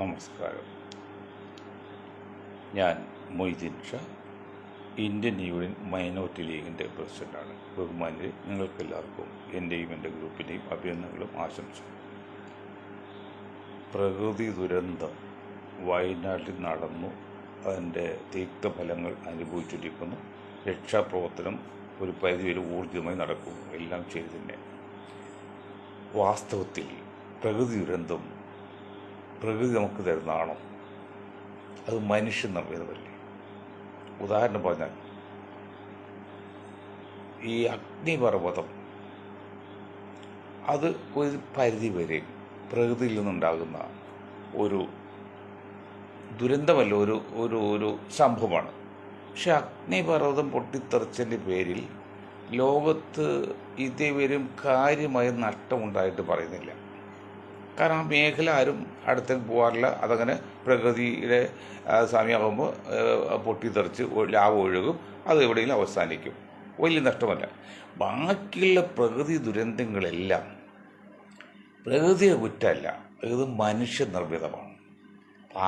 നമസ്കാരം. ഞാൻ Moideen Shah, Indian union minority ലീഗിൻ്റെ പ്രസിഡൻ്റാണ്. ബഹുമാനിയെ നിങ്ങൾക്കെല്ലാവർക്കും എൻ്റെയും എൻ്റെ ഗ്രൂപ്പിൻ്റെയും അഭിനന്ദനങ്ങളും ആശംസകളും. പ്രകൃതി ദുരന്തം വയനാട്ടിൽ നടന്നു, അതിൻ്റെ തിക്തഫലങ്ങൾ അനുഭവിച്ചിരിക്കുന്നു. രക്ഷാപ്രവർത്തനം ഒരു പരിധിവരെ ഊർജിതമായി നടക്കുന്നു. എല്ലാം ശരി തന്നെ. വാസ്തവത്തിൽ പ്രകൃതി ദുരന്തം പ്രകൃതി നമുക്ക് തരുന്നതാണോ? അത് മനുഷ്യൻ നിർമ്മിതമല്ലേ? ഉദാഹരണം പറഞ്ഞാൽ, ഈ അഗ്നിപർവ്വതം അത് ഒരു പരിധി വരെ പ്രകൃതിയിൽ നിന്നുണ്ടാകുന്ന ഒരു ദുരന്തമല്ല, ഒരു ഒരു ഒരു സംഭവമാണ്. പക്ഷെ അഗ്നിപർവ്വതം പൊട്ടിത്തെറിച്ചതിൻ്റെ പേരിൽ ലോകത്ത് ഇതേവരും കാര്യമായ നഷ്ടമുണ്ടായിട്ട് പറയുന്നില്ല. കാരണം ആ മേഖല ആരും അടുത്തേക്ക് പോകാറില്ല. അതങ്ങനെ പ്രകൃതിയുടെ സമയമാകുമ്പോൾ പൊട്ടിത്തെറിച്ച് ലാവ ഒഴുകും, അത് എവിടെയെങ്കിലും അവസാനിക്കും. വലിയ നഷ്ടമല്ല. ബാക്കിയുള്ള പ്രകൃതി ദുരന്തങ്ങളെല്ലാം പ്രകൃതിയെ കുറ്റമല്ല, ഇത് മനുഷ്യനിർമ്മിതമാണ്.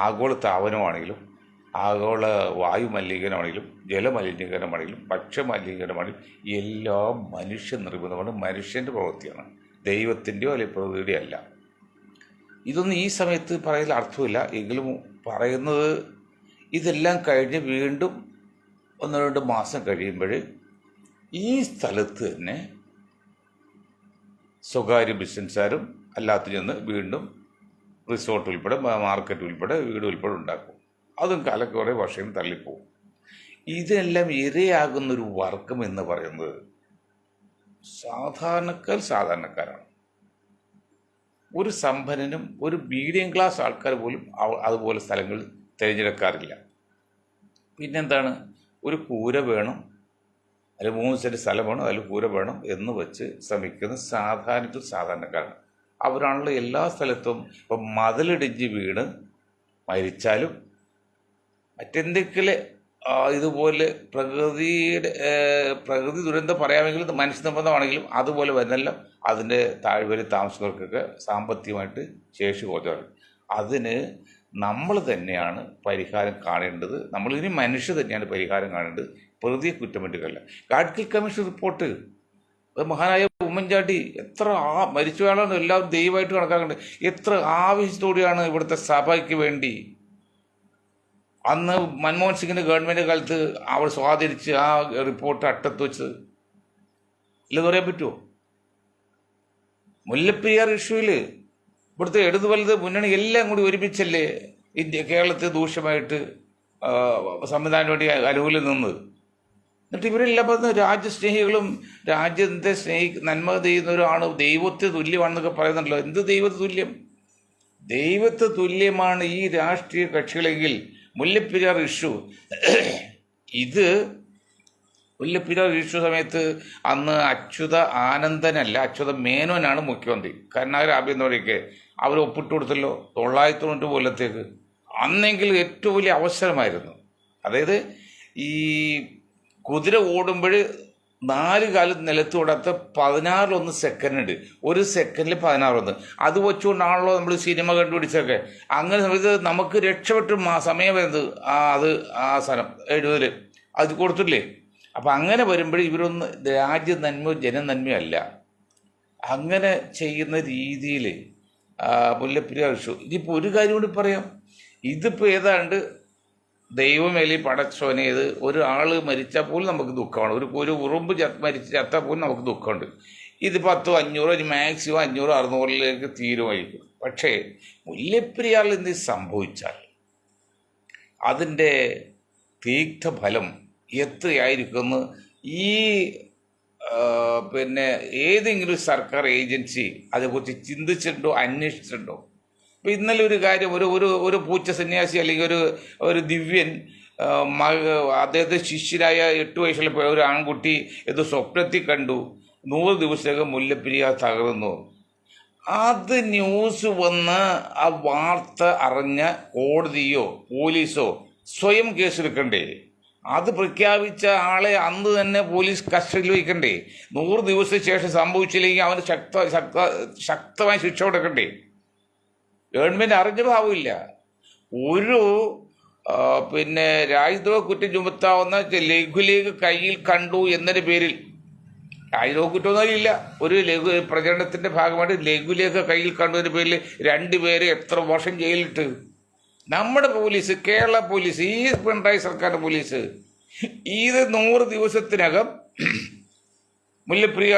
ആഗോള താപനമാണെങ്കിലും, ആഗോള വായു മലിനീകരണമാണെങ്കിലും, ജലമലിനീകരണമാണെങ്കിലും, ഭക്ഷ്യമലിനീകരണമാണെങ്കിലും എല്ലാം മനുഷ്യനിർമ്മിതമാണ്. മനുഷ്യൻ്റെ പ്രവൃത്തിയാണ്, ദൈവത്തിൻ്റെയോ അല്ലെങ്കിൽ പ്രകൃതിയുടെയോ അല്ല. ഇതൊന്നും ഈ സമയത്ത് പറയുന്നതിൽ അർത്ഥമില്ല. എങ്കിലും പറയുന്നത്, ഇതെല്ലാം കഴിഞ്ഞ് വീണ്ടും 1-2 മാസം കഴിയുമ്പോൾ ഈ സ്ഥലത്ത് തന്നെ സ്വകാര്യ ബിസിനസ്സുകാരും അല്ലാത്ത ചെന്ന് വീണ്ടും റിസോർട്ട് ഉൾപ്പെടെ, മാർക്കറ്റ് ഉൾപ്പെടെ, വീട് ഉൾപ്പെടെ ഉണ്ടാക്കും. അതും കുറേ വർഷം തള്ളിപ്പോവും. ഇതെല്ലാം ഇരയാകുന്നൊരു വർഗം എന്ന് പറയുന്നത് സാധാരണക്കാരാണ്. ഒരു സമ്പന്നനും ഒരു മീഡിയം ക്ലാസ് ആൾക്കാർ പോലും അതുപോലെ സ്ഥലങ്ങൾ തിരഞ്ഞെടുക്കാറില്ല. പിന്നെന്താണ്, ഒരു കൂര വേണം, അതിൽ 3 സെൻറ്റ് സ്ഥലം വേണം, അതിൽ കൂര വേണം എന്ന് വെച്ച് ശ്രമിക്കുന്ന സാധാരണക്കാരാണ്. അവരാണല്ലോ എല്ലാ സ്ഥലത്തും. ഇപ്പം മതിലിടിഞ്ഞ് വീണ് മരിച്ചാലും മറ്റെന്തെങ്കിലും ഇതുപോലെ പ്രകൃതി ദുരന്തം പറയാമെങ്കിലും മനുഷ്യനിർബന്ധമാണെങ്കിലും അതുപോലെ വരുന്നല്ല. അതിൻ്റെ താഴ്വര താമസക്കാർക്കൊക്കെ സാമ്പത്തികമായിട്ട് ശേഷി കുറച്ചാണ്. അതിന് നമ്മൾ തന്നെയാണ് പരിഹാരം കാണേണ്ടത്. നമ്മളിനി മനുഷ്യർ തന്നെയാണ് പരിഹാരം കാണേണ്ടത്. പ്രകൃതിയെ കുറ്റം വേണ്ടിയല്ല. ഗാഡ്ഗിൽ കമ്മീഷൻ റിപ്പോർട്ട്, മഹാനായ ഉമ്മൻചാണ്ടി എത്ര മരിച്ചുപോയാലാണ് എല്ലാവരും ദൈവമായിട്ട് കണക്കാക്കേണ്ടത്. എത്ര ആവശ്യത്തോടെയാണ് ഇവിടുത്തെ സഭയ്ക്ക് വേണ്ടി അന്ന് മൻമോഹൻ സിംഗിൻ്റെ ഗവൺമെൻറ് കാലത്ത് അവർ സ്വാധീനിച്ച് ആ റിപ്പോർട്ട് അട്ടത്ത് വെച്ചത് ഇല്ലെന്ന് പറയാൻ പറ്റുമോ? മുല്ലപ്പെരിയാർ ഇഷ്യൂവിൽ ഇവിടുത്തെ ഇടതു വലത് മുന്നണി എല്ലാം കൂടി ഒരുമിച്ചല്ലേ കേരളത്തെ ദൂഷ്യമായിട്ട് സംവിധാനം വേണ്ടി അനുകൂലം നിന്നത്. എന്നിട്ട് ഇവരെല്ലാം പറഞ്ഞ രാജ്യസ്നേഹികളും രാജ്യത്തെ നന്മ ചെയ്യുന്നവരാണ്, ദൈവത്തെ തുല്യമാണെന്നൊക്കെ പറയുന്നുണ്ടല്ലോ. എന്ത് ദൈവത്തെ തുല്യം? ദൈവത്തെ തുല്യമാണ് ഈ രാഷ്ട്രീയ കക്ഷികളെങ്കിൽ മുല്ലപ്പെരിയാർ ഇഷ്യൂ, ഇത് മുല്ലപ്പെരിയാർ ഇഷ്യൂ സമയത്ത് അന്ന് അച്യുത മേനോനാണ് മുഖ്യമന്ത്രി. കരുണാകരൻ ആഭ്യന്തരമൊക്കെ അവർ ഒപ്പിട്ട് കൊടുത്തല്ലോ 990 കൊല്ലത്തേക്ക്. അന്നെങ്കിൽ ഏറ്റവും വലിയ അവസരമായിരുന്നു. അതായത് ഈ കുതിര ഓടുമ്പോൾ 4 കാലത്ത് നിലത്ത് ഓടാത്ത 16 സെക്കൻഡ്, 1 സെക്കൻഡിൽ 16. അത് വെച്ചുകൊണ്ടാണല്ലോ നമ്മൾ സിനിമ കണ്ടുപിടിച്ചൊക്കെ. അങ്ങനെ സമയത്ത് നമുക്ക് രക്ഷപ്പെട്ട സമയം വരുന്നത് ആ സ്ഥലം 70 അത് കൊടുത്തില്ലേ. അപ്പം അങ്ങനെ വരുമ്പോൾ ഇവരൊന്നും രാജ്യ നന്മയോ ജനനന്മയോ അല്ല. അങ്ങനെ ചെയ്യുന്ന രീതിയിൽ മുല്ലപ്പെരിയാർ ഇഷ്യൂ. ഇനിയിപ്പോൾ ഒരു കാര്യം കൂടി പറയാം. ഇതിപ്പോൾ ഏതാണ്ട് ദൈവമേലി പടച്ചോനെ, ഇത് ഒരാൾ മരിച്ചാൽ പോലും നമുക്ക് ദുഃഖമാണ്. ഒരു ഉറുമ്പ് ചത്താൽ പോലും നമുക്ക് ദുഃഖമുണ്ട്. ഇത് 10, 500, മാക്സിമം 500, 600 തീരുമായിരിക്കും. പക്ഷേ മുല്ലപ്പെരിയാറിൽ എന്ത് സംഭവിച്ചാൽ അതിൻ്റെ തീക്തഫലം എത്രയായിരിക്കുമെന്ന് ഈ ഏതെങ്കിലും സർക്കാർ ഏജൻസി അതേക്കുറിച്ച് ചിന്തിച്ചിട്ടുണ്ടോ, അന്വേഷിച്ചിട്ടുണ്ടോ? ഇപ്പം ഇന്നലെ ഒരു കാര്യം, ഒരു പൂച്ച സന്യാസി അല്ലെങ്കിൽ ഒരു ദിവ്യൻ, അദ്ദേഹത്തെ ശിഷ്യരായ 8 വയസ്സുള്ള ഒരു ആൺകുട്ടി ഇത് സ്വപ്നത്തിൽ കണ്ടു, 100 ദിവസത്തേക്ക് മുല്ലപ്പെരിയാർ തകർന്നു. അത് ന്യൂസ് വന്ന് ആ വാർത്ത അറിഞ്ഞ കോടതിയോ പോലീസോ സ്വയം കേസെടുക്കണ്ടേ? അത് പ്രഖ്യാപിച്ച ആളെ അന്ന് തന്നെ പോലീസ് കസ്റ്റഡിയിൽ വയ്ക്കണ്ടേ? 100 ദിവസത്തിന് ശേഷം സംഭവിച്ചില്ലെങ്കിൽ അവന് ശക്തമായ ശിക്ഷ കൊടുക്കണ്ടേ? ഗവൺമെൻറ് അറിഞ്ഞ ഭാവമില്ല. ഒരു പിന്നെ രാജ്യദ്രോഹ കുറ്റം ചുമത്താവുന്ന ലഘുലേഖ കയ്യിൽ കണ്ടു എന്നതിൻ്റെ പേരിൽ രാജ്യദ്രോഹ കുറ്റമൊന്നും ഇല്ല, ഒരു പ്രചരണത്തിൻ്റെ ഭാഗമായിട്ട് ലഘുലേഖ കയ്യിൽ കണ്ടതിൻ്റെ പേരിൽ 2 പേരെ എത്ര വർഷം ജയിലിട്ട്. നമ്മുടെ പോലീസ്, കേരള പോലീസ്, ഈ പിണറായി സർക്കാരിൻ്റെ പോലീസ് ഇത് 100 ദിവസത്തിനകം മുല്ലപ്രിയ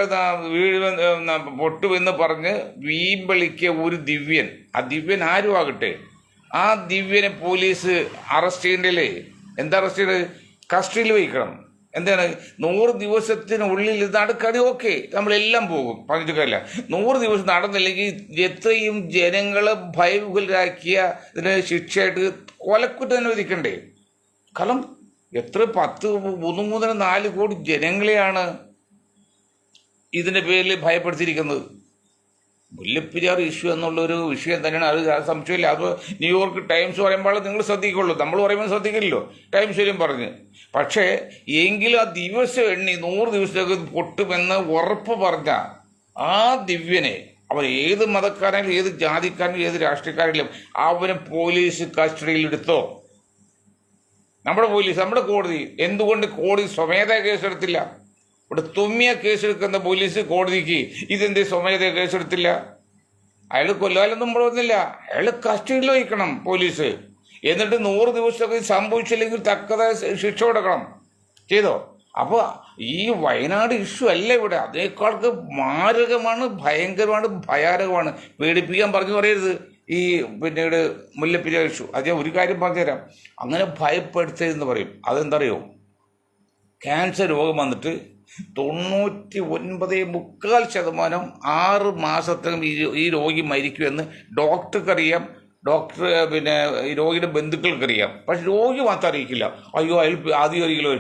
പൊട്ടുവെന്ന് പറഞ്ഞ് വീമ്പളിക്ക് ഒരു ദിവ്യൻ, ആ ദിവ്യൻ ആരും ആകട്ടെ, ആ ദിവ്യനെ പോലീസ് അറസ്റ്റ് ചെയ്യണ്ടല്ലേ? എന്താ അറസ്റ്റ് ചെയ്തത്? കസ്റ്റഡിയിൽ വയ്ക്കണം. എന്താണ്? 100 ദിവസത്തിനുള്ളിൽ ഇത് നടക്കുകയാണെങ്കിൽ ഓക്കെ, നമ്മളെല്ലാം പോകും, പറഞ്ഞിട്ട് കാര്യമില്ല. 100 ദിവസം നടന്നില്ലെങ്കിൽ എത്രയും ജനങ്ങളെ ഭയവിഹുലരാക്കിയ ഇതിന് ശിക്ഷയായിട്ട് കൊലക്കുറ്റം അനുവദിക്കണ്ടേ? കാരണം എത്ര 3.4 കോടി ജനങ്ങളെയാണ് ഇതിൻ്റെ പേരിൽ ഭയപ്പെടുത്തിയിരിക്കുന്നത്. മുല്ലപ്പെരിയാർ ഇഷ്യൂ എന്നുള്ളൊരു വിഷയം തന്നെയാണ്, അത് സംശയമില്ല. അത് ന്യൂയോർക്ക് ടൈംസ് പറയുമ്പോൾ നിങ്ങൾ ശ്രദ്ധിക്കുള്ളൂ, നമ്മൾ പറയുമ്പോൾ ശ്രദ്ധിക്കില്ലല്ലോ. ടൈംസ് വരും പറഞ്ഞ്, പക്ഷേ എങ്കിലും ആ ദിവസം എണ്ണി 100 ദിവസത്തേക്ക് പൊട്ടുമെന്ന് ഉറപ്പ് പറഞ്ഞ ആ ദിവ്യനെ, അവൻ ഏത് മതക്കാരനും ഏത് ജാതിക്കാരനും ഏത് രാഷ്ട്രീയക്കാരിലും അവനെ പോലീസ് കസ്റ്റഡിയിൽ എടുത്തോ. നമ്മുടെ പോലീസ്, നമ്മുടെ കോടതി, എന്തുകൊണ്ട് കോടതി സ്വമേധയാ കേസെടുത്തില്ല? ഇവിടെ തുമ്മിയ കേസെടുക്കുന്ന പോലീസ് കോടതിക്ക് ഇതെന്ത് സ്വമേധയാ കേസെടുത്തില്ല? അയാൾ കൊല്ലാനൊന്നും പറഞ്ഞില്ല, അയാൾ കസ്റ്റഡിയിൽ വയ്ക്കണം പോലീസ്. എന്നിട്ട് 100 ദിവസമൊക്കെ സംഭവിച്ചില്ലെങ്കിൽ തക്കതായ ശിക്ഷ കൊടുക്കണം. ചെയ്തോ? അപ്പോൾ ഈ വയനാട് ഇഷ്യൂ അല്ല ഇവിടെ, അതിനേക്കാൾക്ക് മാരകമാണ്, ഭയങ്കരമാണ്, ഭയാനകമാണ്. പേടിപ്പിക്കാൻ പറഞ്ഞു പറയരുത് ഈ പിന്നീട് മുല്ലപ്പെരിയാർ ഇഷ്യൂ. അത് ഞാൻ ഒരു കാര്യം പറഞ്ഞുതരാം. അങ്ങനെ ഭയപ്പെടുത്തരുതെന്ന് പറയും. അതെന്തറിയോ? ക്യാൻസർ രോഗം വന്നിട്ട് 99.4% 6 മാസത്തിനും ഈ രോഗി മരിക്കുമെന്ന് ഡോക്ടർക്കറിയാം, പിന്നെ ഈ രോഗിയുടെ ബന്ധുക്കൾക്കറിയാം. പക്ഷെ രോഗി മാത്രം അറിയിക്കില്ല. അയ്യോ അയാൾ ആദ്യം അറിയില്ലോ.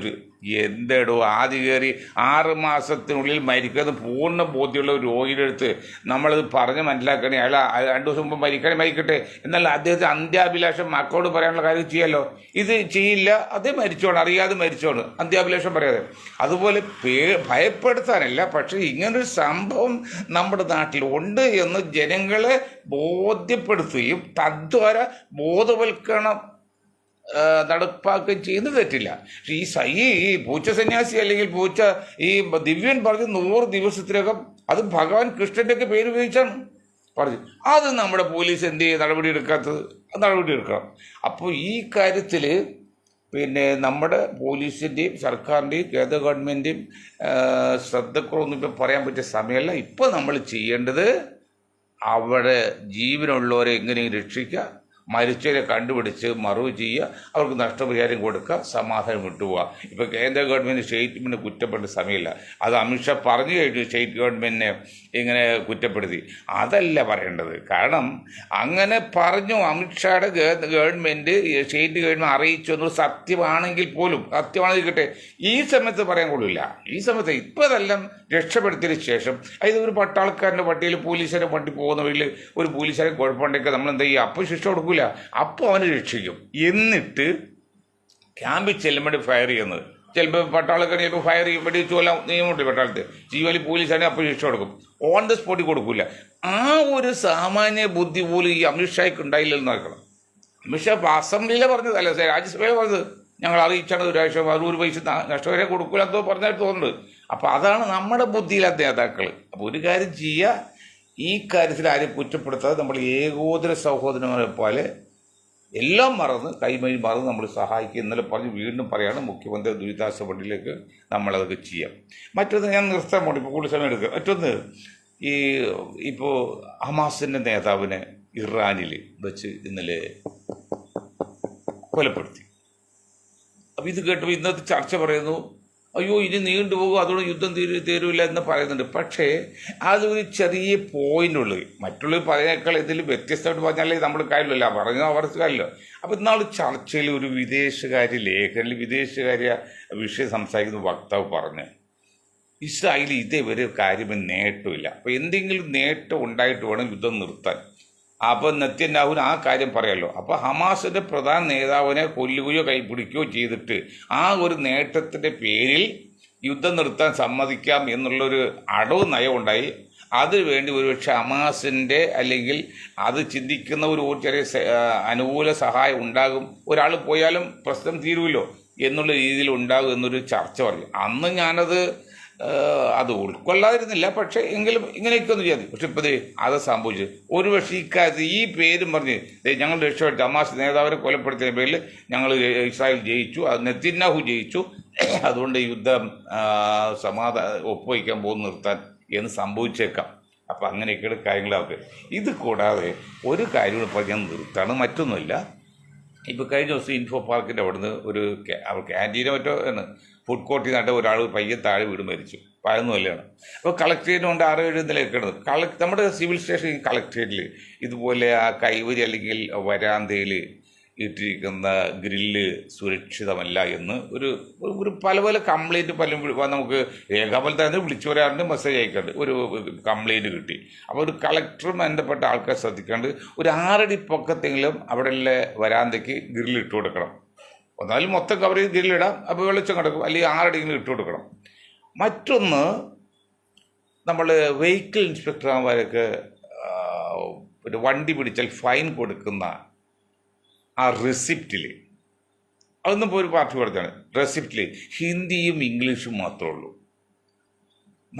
എന്തേടോ ആദ്യം കയറി 6 മാസത്തിനുള്ളിൽ മരിക്കുന്നത് പൂർണ്ണ ബോധ്യമുള്ള ഒരു രോഗിയുടെ അടുത്ത് നമ്മളത് പറഞ്ഞ് മനസ്സിലാക്കണേ. അയാൾ 2 ദിവസം മുമ്പ് മരിക്കട്ടെ, എന്നാൽ അദ്ദേഹത്തെ അന്ത്യാഭിലാഷം മക്കളോട് പറയാനുള്ള കാര്യം ചെയ്യാമല്ലോ. ഇത് ചെയ്യില്ല, അതേ മരിച്ചോണം, അറിയാതെ മരിച്ചോണ്, അന്ത്യാഭിലാഷം പറയാതെ. അതുപോലെ ഭയപ്പെടുത്താനല്ല, പക്ഷേ ഇങ്ങനൊരു സംഭവം നമ്മുടെ നാട്ടിൽ ഉണ്ട് എന്ന് ജനങ്ങളെ ബോധ്യപ്പെടുത്തുകയും തദ്വാര ബോധവൽക്കരണം നടപ്പാക്കുകയും ചെയ്യുന്നത് തെറ്റില്ല. പക്ഷെ ഈ പൂച്ച സന്യാസി അല്ലെങ്കിൽ ഈ ദിവ്യൻ പറഞ്ഞ് 100 ദിവസത്തിനകം, അത് ഭഗവാൻ കൃഷ്ണൻ്റെയൊക്കെ പേര് ഉപയോഗിച്ചാണ് പറഞ്ഞു. അത് നമ്മുടെ പോലീസ് എന്ത് ചെയ്യും? നടപടി എടുക്കണം. അപ്പോൾ ഈ കാര്യത്തിൽ പിന്നെ നമ്മുടെ പോലീസിൻ്റെയും സർക്കാരിൻ്റെയും കേന്ദ്ര ഗവൺമെൻറ്റിൻ്റെയും ശ്രദ്ധക്കുറവൊന്നും ഇപ്പം പറയാൻ പറ്റിയ സമയമല്ല. ഇപ്പോൾ നമ്മൾ ചെയ്യേണ്ടത് അവിടെ ജീവനുള്ളവരെ എങ്ങനെയും രക്ഷിക്കുക, മരിച്ചവരെ കണ്ടുപിടിച്ച് മറവ് ചെയ്യുക, അവർക്ക് നഷ്ടപരിഹാരം കൊടുക്കുക, സമാധാനം വിട്ടുപോവുക. ഇപ്പോൾ കേന്ദ്ര ഗവൺമെൻറ് സ്റ്റേറ്റ്മെൻറ്റ് കുറ്റപ്പെടുന്ന സമയമില്ല. അത് അമിത്ഷാ പറഞ്ഞു കഴിഞ്ഞു, സ്റ്റേറ്റ് ഗവൺമെൻറ്റിനെ ഇങ്ങനെ കുറ്റപ്പെടുത്തി. അതല്ല പറയേണ്ടത്. കാരണം അങ്ങനെ പറഞ്ഞു അമിത്ഷായുടെ ഗവൺമെൻറ് സ്റ്റേറ്റ് ഗവൺമെൻറ് അറിയിച്ചു എന്നത് സത്യമാണെങ്കിൽ പോലും, സത്യമാണെന്നിരിക്കട്ടെ, ഈ സമയത്ത് പറയാൻ കൊള്ളില്ല. ഈ സമയത്ത് ഇപ്പോൾ അതെല്ലാം രക്ഷപ്പെടുത്തിയതിന് ശേഷം, അതായത് ഒരു പട്ടാളക്കാരൻ്റെ പട്ടിയിൽ പോലീസുകാരെ വണ്ടി പോകുന്ന വഴിയിൽ ഒരു പോലീസുകാരെ കുഴപ്പമുണ്ടെങ്കിൽ നമ്മൾ എന്താ ചെയ്യുക? അപ്പോൾ ശിക്ഷ കൊടുക്കില്ല, അപ്പോൾ അവനെ രക്ഷിക്കും. എന്നിട്ട് ക്യാമ്പിൽ ചെല്ലുമ്പോൾ ഫയർ ചെയ്യുന്നത്, ചിലപ്പോൾ പട്ടാളക്കാർ ചിലപ്പോൾ ഫയർ ചെയ്യും, വെടി ചോലാം, നിയമമുണ്ട് പട്ടാളത്ത്. ജീവലി പോലീസാണെങ്കിൽ അപ്പോൾ ശിക്ഷ കൊടുക്കും, ഓൺ ദ സ്പോട്ടിൽ കൊടുക്കില്ല. ആ ഒരു സാമാന്യ ബുദ്ധി പോലും ഈ അമിത്ഷായ്ക്ക് ഉണ്ടായില്ലെന്ന് നോക്കണം. അമിത്ഷാ അസംബ്ലിയിലെ പറഞ്ഞതല്ല, രാജ്യസഭയിൽ പറഞ്ഞത്, ഞങ്ങൾ അറിയിച്ചാണ് 160 പൈസ നഷ്ടപരിഹാരം കൊടുക്കില്ല എന്തോ പറഞ്ഞായിട്ട് തോന്നുന്നുണ്ട്. അപ്പോൾ അതാണ് നമ്മുടെ ബുദ്ധിയില്ലാത്ത നേതാക്കൾ. അപ്പോൾ ഒരു കാര്യം ചെയ്യുക, ഈ കാര്യത്തിൽ ആരും കുറ്റപ്പെടുത്താതെ നമ്മൾ ഏകോദര സഹോദരങ്ങളെ പോലെ എല്ലാം മറന്ന് കൈമഴി മറന്ന് നമ്മൾ സഹായിക്കുക. ഇന്നലെ പറഞ്ഞ് വീണ്ടും പറയാണ്, മുഖ്യമന്ത്രി ദുരിതാശ്വാസ ഫണ്ടിലേക്ക് നമ്മളതൊക്കെ ചെയ്യാം. മറ്റൊന്ന് ഞാൻ നിർത്താൻ പോകണം, ഇപ്പോൾ കൂടുതൽ സമയം എടുക്കുക. മറ്റൊന്ന്, ഇപ്പോൾ ഹമാസിൻ്റെ നേതാവിനെ ഇറാനിൽ വെച്ച് ഇന്നലെ കൊലപ്പെടുത്തി. അപ്പോൾ ഇത് കേട്ടപ്പോൾ ഇന്നത്തെ ചർച്ച പറയുന്നു, അയ്യോ ഇനി നീണ്ടുപോകും, അതുകൊണ്ട് യുദ്ധം തീരുമില്ല എന്ന് പറയുന്നുണ്ട്. പക്ഷേ അതൊരു ചെറിയ പോയിൻ്റുള്ളൂ. മറ്റുള്ളവർ പറയുന്നേക്കാൾ എന്തെങ്കിലും വ്യത്യസ്തമായിട്ട് പറഞ്ഞാലേ നമ്മൾ കാര്യമില്ല, പറഞ്ഞാൽ അവർക്ക് കാര്യമില്ല. അപ്പോൾ ഇന്നാൾ ചർച്ചയിൽ ഒരു വിദേശകാര്യ ലേഖനിൽ വിദേശകാര്യ വിഷയം സംസാരിക്കുന്ന വക്താവ് പറഞ്ഞ്, ഇസ്രായേൽ ഇതേവരെ കാര്യമേ നേട്ടമില്ല, അപ്പോൾ എന്തെങ്കിലും നേട്ടം ഉണ്ടായിട്ട് വേണം യുദ്ധം നിർത്താൻ. അപ്പോൾ നെത്യന്യാഹുവിന് ആ കാര്യം പറയാമല്ലോ. അപ്പോൾ ഹമാസിൻ്റെ പ്രധാന നേതാവിനെ കൊല്ലുകയോ കൈപ്പിടിക്കുകയോ ചെയ്തിട്ട് ആ ഒരു നേട്ടത്തിൻ്റെ പേരിൽ യുദ്ധം നിർത്താൻ സമ്മതിക്കാം എന്നുള്ളൊരു അടവ് നയം ഉണ്ടായി. അതിനുവേണ്ടി ഒരുപക്ഷെ ഹമാസിൻ്റെ അല്ലെങ്കിൽ അത് ചിന്തിക്കുന്ന ഒരു ചെറിയ അനുകൂല സഹായം ഉണ്ടാകും, ഒരാൾ പോയാലും പ്രശ്നം തീരുമല്ലോ എന്നുള്ള രീതിയിൽ ഉണ്ടാകും എന്നൊരു ചർച്ച പറഞ്ഞു. അന്ന് ഞാനത് അത് ഉൾക്കൊള്ളാതിരുന്നില്ല, പക്ഷേ എങ്കിലും ഇങ്ങനെയൊക്കെ ഒന്ന് ചെയ്യാതെ. പക്ഷെ ഇപ്പോൾ അത് സംഭവിച്ചു. ഒരുപക്ഷെ ഇക്കാര്യത്തിൽ ഈ പേരും പറഞ്ഞ് ഞങ്ങൾ രക്ഷപ്പെട്ടു, ഹമാസ് നേതാവിനെ കൊലപ്പെടുത്തിയ പേരിൽ ഞങ്ങൾ ഇസ്രായേൽ ജയിച്ചു, അത് നെതന്യാഹു ജയിച്ചു, അതുകൊണ്ട് യുദ്ധം ഒപ്പുവയ്ക്കാൻ പോകുന്ന നിർത്താൻ എന്ന് സംഭവിച്ചേക്കാം. അപ്പം അങ്ങനെയൊക്കെയുള്ള കാര്യങ്ങളൊക്കെ. ഇത് കൂടാതെ ഒരു കാര്യം കൂടെ പറഞ്ഞാൽ നിർത്താണ്, മറ്റൊന്നുമില്ല. ഇപ്പോൾ കഴിഞ്ഞ ദിവസം ഇൻഫോ പാർക്കിൻ്റെ അവിടുന്ന് ഒരു ക്യാൻറ്റീനോ മറ്റോ ആണ് ഫുഡ് കോർട്ടിൽ നിന്നിട്ട് ഒരാൾ പയ്യെ താഴെ വീട് മരിച്ചു, 11 കൊല്ലമാണ്. അപ്പോൾ കളക്ട്രേറ്റിനുണ്ട് 6-7 നിലയൊക്കെയാണ്. നമ്മുടെ സിവിൽ സ്റ്റേഷൻ കളക്ട്രേറ്റിൽ ഇതുപോലെ ആ കൈവരി അല്ലെങ്കിൽ വരാന്തയിൽ ഇട്ടിരിക്കുന്ന ഗ്രില്ല് സുരക്ഷിതമല്ല എന്ന് ഒരു പല കംപ്ലൈൻറ്റ് നമുക്ക് രേഖാമൂലം തന്നെ വിളിച്ചു വരാറുണ്ട്, മെസ്സേജ് അയക്കാറുണ്ട്. ഒരു കംപ്ലൈൻറ്റ് കിട്ടി. അപ്പോൾ ഒരു കളക്ടറും ബന്ധപ്പെട്ട ആൾക്കാർ ശ്രദ്ധിക്കാണ്ട് ഒരു 6 അടി പൊക്കത്തെങ്കിലും അവിടെയുള്ള വരാന്തയ്ക്ക് ഗ്രില്ല് ഇട്ട് കൊടുക്കണം. ഒന്നാലും മൊത്തം കവർ ചെയ്ത് ഗ്രില്ലിടാം, അപ്പോൾ വെളിച്ചം കിടക്കും. അല്ലെങ്കിൽ 6 അടിയെങ്കിലും ഇട്ട് കൊടുക്കണം. മറ്റൊന്ന്, നമ്മൾ വെഹിക്കിൾ ഇൻസ്പെക്ടർമാരൊക്കെ ഒരു വണ്ടി പിടിച്ചാൽ ഫൈൻ കൊടുക്കുന്ന ആ റെസിപ്റ്റിൽ, അതൊന്നും ഇപ്പോൾ ഒരു പാർട്ടി പറഞ്ഞാണ്, റെസിപ്റ്റിൽ ഹിന്ദിയും ഇംഗ്ലീഷും മാത്രമേ ഉള്ളൂ.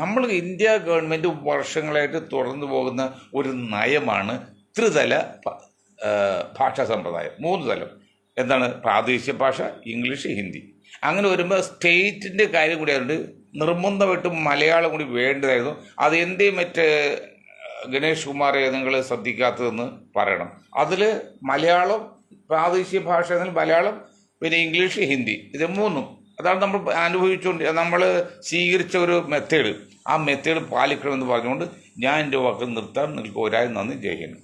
നമ്മൾ ഇന്ത്യ ഗവൺമെൻറ് വർഷങ്ങളായിട്ട് തുടർന്നു പോകുന്ന ഒരു നയമാണ് ത്രിതല ഭാഷാ സമ്പ്രദായം. 3 തലം. എന്താണ്? പ്രാദേശിക ഭാഷ, ഇംഗ്ലീഷ്, ഹിന്ദി. അങ്ങനെ വരുമ്പോൾ സ്റ്റേറ്റിൻ്റെ കാര്യം കൂടി അതുകൊണ്ട് നിർബന്ധമായിട്ടും മലയാളം കൂടി വേണ്ടതായിരുന്നു. അത് എന്തേ മറ്റേ ഗണേഷ് കുമാറെ നിങ്ങൾ ശ്രദ്ധിക്കാത്തതെന്ന് പറയണം. അതിൽ മലയാളം, പ്രാദേശിക ഭാഷ എന്നാൽ മലയാളം, പിന്നെ ഇംഗ്ലീഷ്, ഹിന്ദി, ഇത് 3. അതാണ് നമ്മൾ സ്വീകരിച്ച ഒരു മെത്തേഡ്. ആ മെത്തേഡ് പാലിക്കണമെന്ന് പറഞ്ഞുകൊണ്ട് ഞാൻ എൻ്റെ വാക്ക് നിർത്താൻ. നിങ്ങൾക്ക് ഒരായി നന്ദി. ജയ് ഹിന്ദ്.